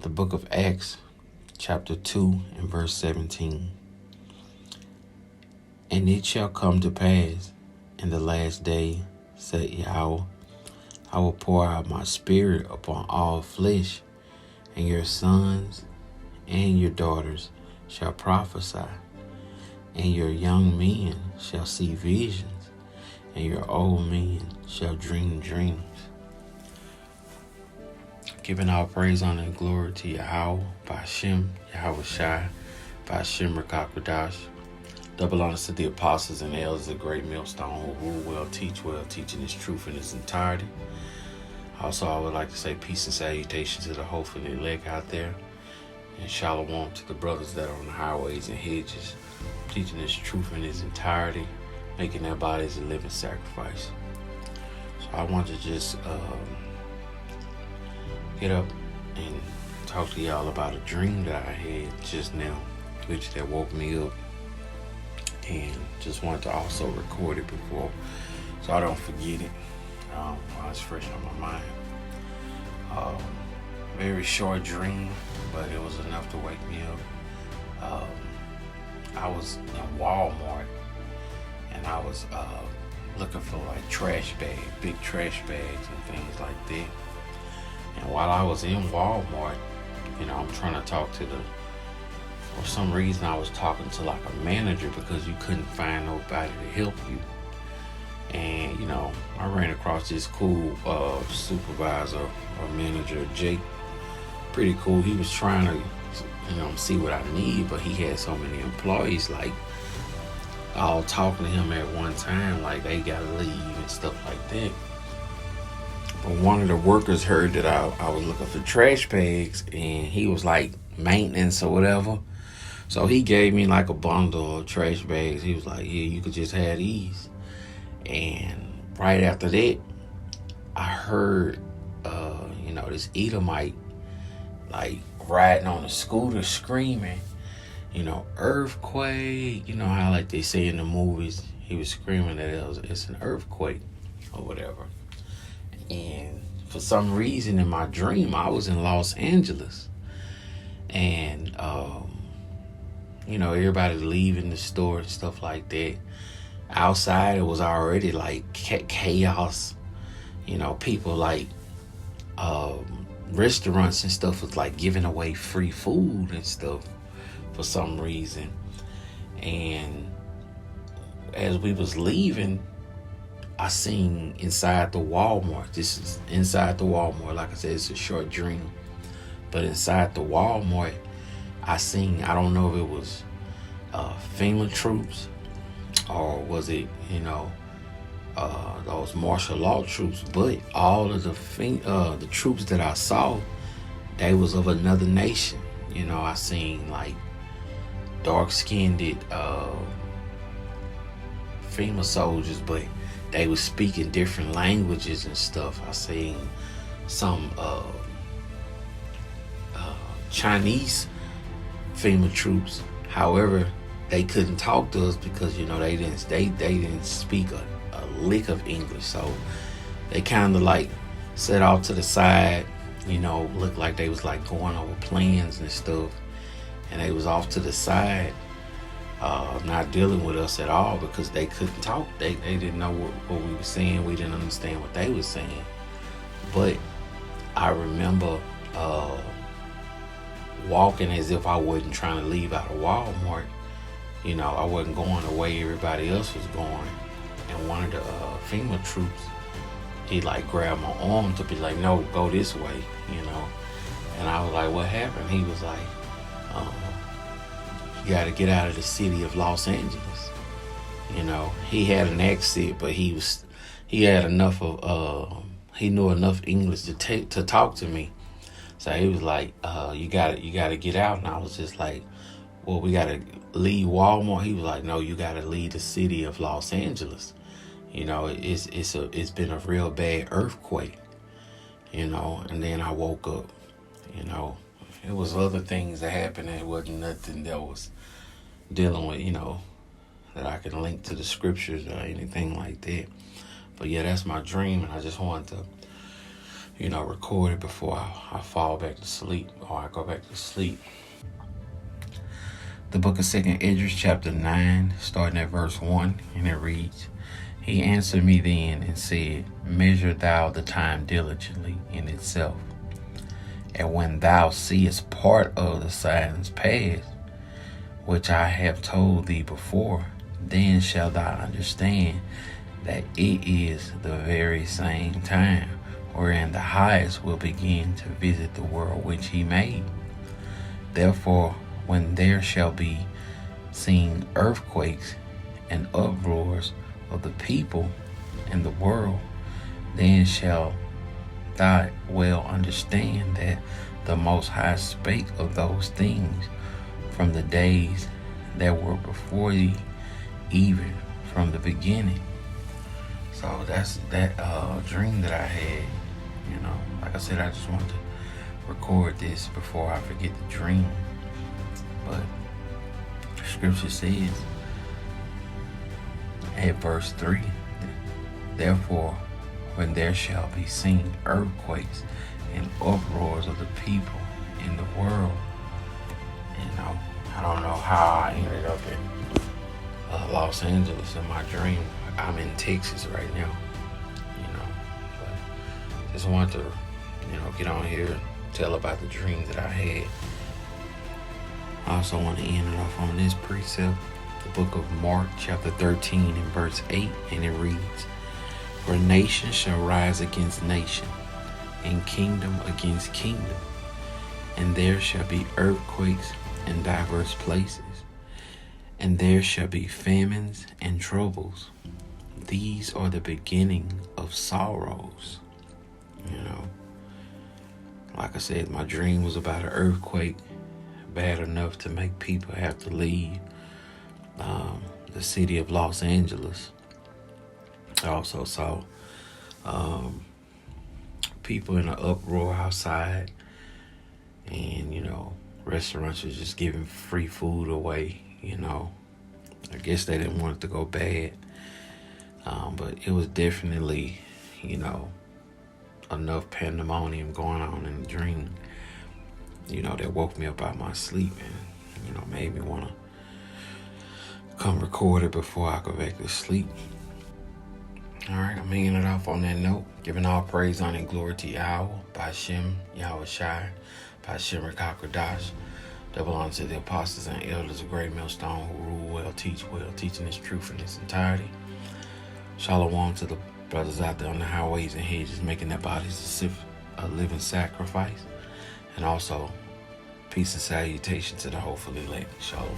The book of Acts, chapter 2 and verse 17. And it shall come to pass in the last day, said Yahawah, I will pour out my spirit upon all flesh, and your sons and your daughters shall prophesy, and your young men shall see visions, and your old men shall dream dreams. Giving all praise, honor, and glory to Yahawah, BAHASHAM, YAHAWASHI, BAHASHAM, QADASH. Double honors to the apostles and elders, the great millstone who rule well, teach well, teaching His truth in its entirety. Also, I would like to say peace and salutation to the hopeful and elect out there, and shalom to the brothers that are on the highways and hedges, teaching His truth in its entirety, making their bodies a living sacrifice. So I want to just get up and talk to y'all about a dream that I had just now, which that woke me up, and just wanted to also record it before, so I don't forget it while it's fresh on my mind. Very short dream, but it was enough to wake me up. I was in Walmart, and I was looking for like trash bags, big trash bags and things like that. And while I was in Walmart, I'm trying to talk to for some reason I was talking to like a manager because you couldn't find nobody to help you. And, I ran across this cool supervisor or manager, Jake. Pretty cool. He was trying to, see what I need, but he had so many employees, like, all talking to him at one time, like they gotta leave and stuff like that. But one of the workers heard that I was looking for trash bags, and he was like maintenance or whatever. So he gave me like a bundle of trash bags. He was like, yeah, you could just have these. And right after that, I heard, this Edomite like riding on a scooter screaming, earthquake. You know how like they say in the movies, he was screaming that it's an earthquake or whatever. And for some reason in my dream, I was in Los Angeles. And, everybody leaving the store and stuff like that. Outside, it was already like chaos. People like restaurants and stuff was like giving away free food and stuff for some reason. And as we was leaving, I seen inside the Walmart. This is inside the Walmart. Like I said, it's a short dream. But inside the Walmart, I don't know if it was FEMA troops or was it, those martial law troops. But all of the troops that I saw, they was of another nation. I seen like dark-skinned FEMA soldiers, but they was speaking different languages and stuff. I seen some Chinese FEMA troops. However, they couldn't talk to us because they didn't speak a lick of English. So they kind of like set off to the side. Looked like they was like going over plans and stuff, and they was off to the side, not dealing with us at all because they couldn't talk. They didn't know what we were saying. We didn't understand what they were saying. But I remember walking as if I wasn't trying to leave out of Walmart. I wasn't going the way everybody else was going. And one of the FEMA troops, he like grabbed my arm to be like, no, go this way, And I was like, what happened? He was like, you got to get out of the city of Los Angeles. He had an accent, but he had enough of, he knew enough English to talk to me. So he was like, you got to get out. And I was just like, well, we got to leave Walmart. He was like, no, you got to leave the city of Los Angeles. It's been a real bad earthquake, and then I woke up, it was other things that happened. It wasn't nothing that was dealing with, that I can link to the scriptures or anything like that. But yeah, that's my dream. And I just wanted to record it before I fall back to sleep or I go back to sleep. The book of 2nd Esdras, chapter 9, starting at verse 1, and it reads, He answered me then and said, Measure thou the time diligently in itself. And when thou seest part of the signs past, which I have told thee before, then shalt thou understand that it is the very same time wherein the highest will begin to visit the world which he made. Therefore, when there shall be seen earthquakes and uproars of the people in the world, then shall thou well understand that the Most High spake of those things from the days that were before thee, even from the beginning. So that's that dream that I had. Like I said, I just wanted to record this before I forget the dream. But the scripture says at verse 3, Therefore, when there shall be seen earthquakes and uproars of the people in the world. I don't know how I ended up in Los Angeles in my dream. I'm in Texas right now, but just wanted to, get on here and tell about the dream that I had. I also want to end it off on this precept, the book of Mark, chapter 13 and verse 8, and it reads, For nation shall rise against nation, and kingdom against kingdom, and there shall be earthquakes in diverse places, and there shall be famines and troubles. These are the beginning of sorrows. Like I said, my dream was about an earthquake bad enough to make people have to leave the city of Los Angeles. I also saw people in an uproar outside, and restaurants were just giving free food away. I guess they didn't want it to go bad, but it was definitely enough pandemonium going on in the dream that woke me up out of my sleep and made me want to come record it before I go back to sleep. Alright, I'm hanging it off on that note. Giving all praise, honor, and glory to YAHAWAH, BAHASHAM, YAHAWASHI, BAHASHAM, QADASH. Double honor to the apostles and elders of Great Millstone who rule well, teach well, teaching this truth in its entirety. Shalom to the brothers out there on the highways and hedges, making their bodies a living sacrifice. And also, peace and salutation to the hopefully elect. Shalom.